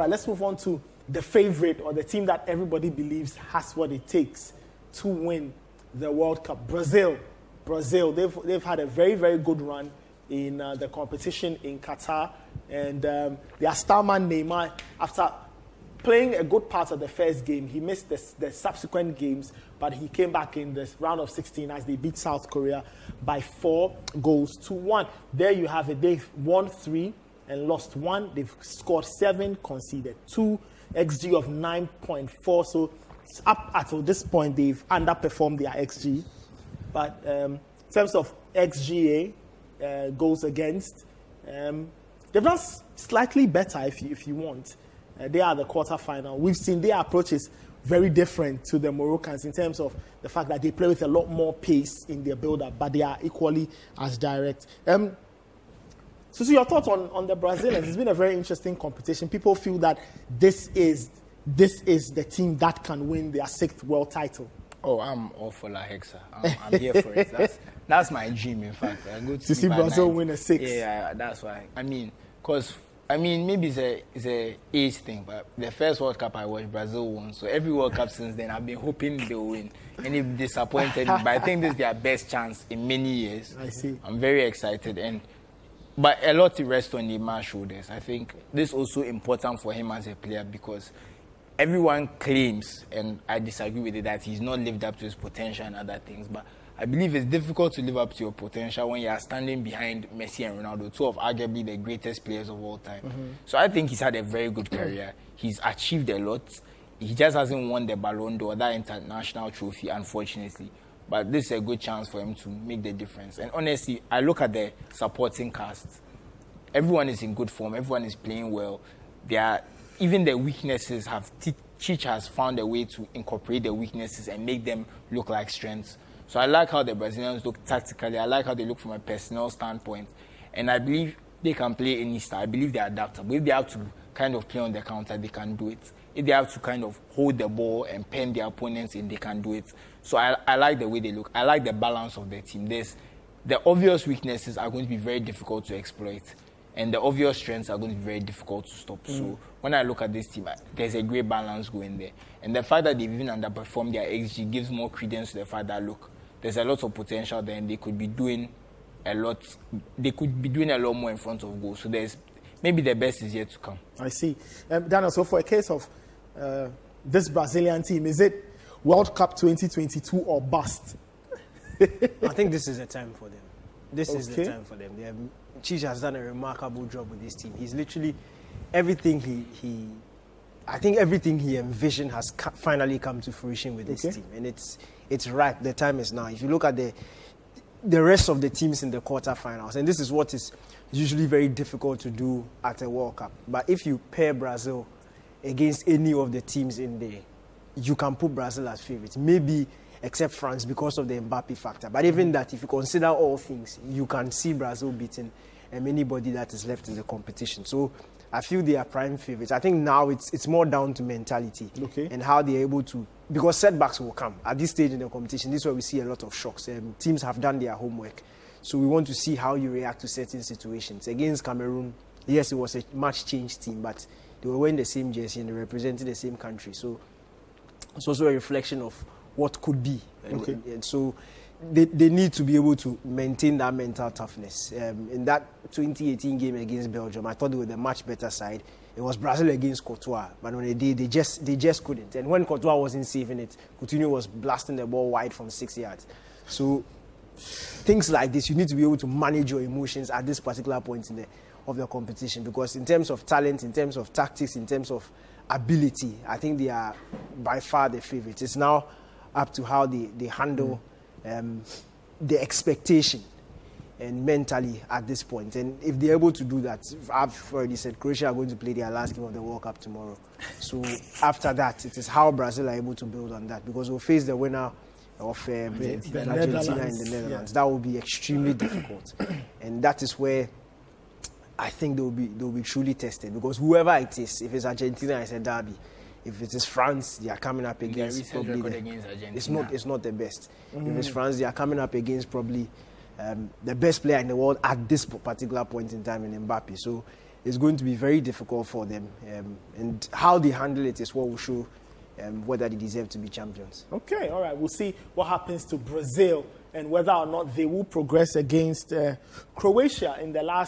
Right, let's move on to the favorite, or the team that everybody believes has what it takes to win the World Cup. Brazil, they've had a very, very good run in the competition in Qatar, and their star man Neymar, after playing a good part of the first game, he missed the subsequent games, but he came back in this round of 16 as they beat South Korea by 4-1. There you have it. They've won 3 and lost 1. They've scored 7, conceded 2, XG of 9.4. So up until this point, they've underperformed their XG. But in terms of XGA, goals against, they've done slightly better if you want. They are the quarterfinal. We've seen their approach is very different to the Moroccans in terms of the fact that they play with a lot more pace in their build-up, but they are equally as direct. So your thoughts on the Brazilians? It's been a very interesting competition. People feel that this is the team that can win their 6th world title. Oh, I'm all for La Hexa. I'm here for it. That's my dream, in fact. I go to see Brazil win a 6th. Yeah, that's why. Maybe it's a age thing, but the first World Cup I watched, Brazil won. So every World Cup since then, I've been hoping they'll win. And they've disappointed me. But I think this is their best chance in many years. I see. I'm very excited. But a lot to rest on Neymar's shoulders. I think this is also important for him as a player because everyone claims, and I disagree with it, that he's not lived up to his potential and other things. But I believe it's difficult to live up to your potential when you are standing behind Messi and Ronaldo, 2 of arguably the greatest players of all time. Mm-hmm. So I think he's had a very good career. He's achieved a lot. He just hasn't won the Ballon d'Or, that international trophy, unfortunately. But this is a good chance for him to make the difference. And honestly, I look at the supporting cast. Everyone is in good form. Everyone is playing well. Even the weaknesses Chich has found a way to incorporate the weaknesses and make them look like strengths. So I like how the Brazilians look tactically. I like how they look from a personnel standpoint. And I believe they can play any style. I believe they're adaptable. If they have to kind of play on the counter, they can do it. If they have to kind of hold the ball and pen their opponents in, they can do it. So I like the way they look. I like the balance of the team. The obvious weaknesses are going to be very difficult to exploit. And the obvious strengths are going to be very difficult to stop. So when I look at this team, there's a great balance going there. And the fact that they've even underperformed their XG gives more credence to the fact that, look, there's a lot of potential there and they could be doing a lot. They could be doing a lot more in front of goal. So maybe the best is yet to come. I see. Daniel, so for a case of this Brazilian team, is it World Cup 2022 or bust? I think this is the time for them. This is the time for them. Chich has done a remarkable job with this team. He's literally everything I think everything he envisioned has finally come to fruition with this team, and it's right. The time is now. If you look at the rest of the teams in the quarterfinals, and this is what is usually very difficult to do at a World Cup. But if you pair Brazil against any of the teams in there, you can put Brazil as favorites. Maybe except France because of the Mbappe factor. But even that, if you consider all things, you can see Brazil beating anybody that is left in the competition. So I feel they are prime favorites. I think now it's more down to mentality and how they're able to, because setbacks will come. At this stage in the competition, this is where we see a lot of shocks. Teams have done their homework. So we want to see how you react to certain situations. Against Cameroon, yes, it was a much-changed team, but they were wearing the same jersey and they represented the same country. So it's also a reflection of what could be. And so they need to be able to maintain that mental toughness. In that 2018 game against Belgium, I thought they were the much better side. It was Brazil against Courtois, but on the day they just couldn't. And when Courtois wasn't saving it, Coutinho was blasting the ball wide from 6 yards. So things like this, you need to be able to manage your emotions at this particular point of the competition, because in terms of talent, in terms of tactics, in terms of ability, I think they are by far the favorites. It's now up to how they handle the expectation and mentally at this point. And if they're able to do that, I've already said Croatia are going to play their last game of the World Cup tomorrow. So after that, it is how Brazil are able to build on that, because we'll face the winner of Argentina in the Netherlands. That will be extremely difficult. And that is where I think they'll be truly tested, because whoever it is, if it's Argentina, it's a derby. If it is France, they are coming up against probably it's not the best. If it's France, they are coming up against probably the best player in the world at this particular point in time in Mbappe. So is going to be very difficult for them. And how they handle it is what will show whether they deserve to be champions. Okay, all right. We'll see what happens to Brazil and whether or not they will progress against Croatia in the last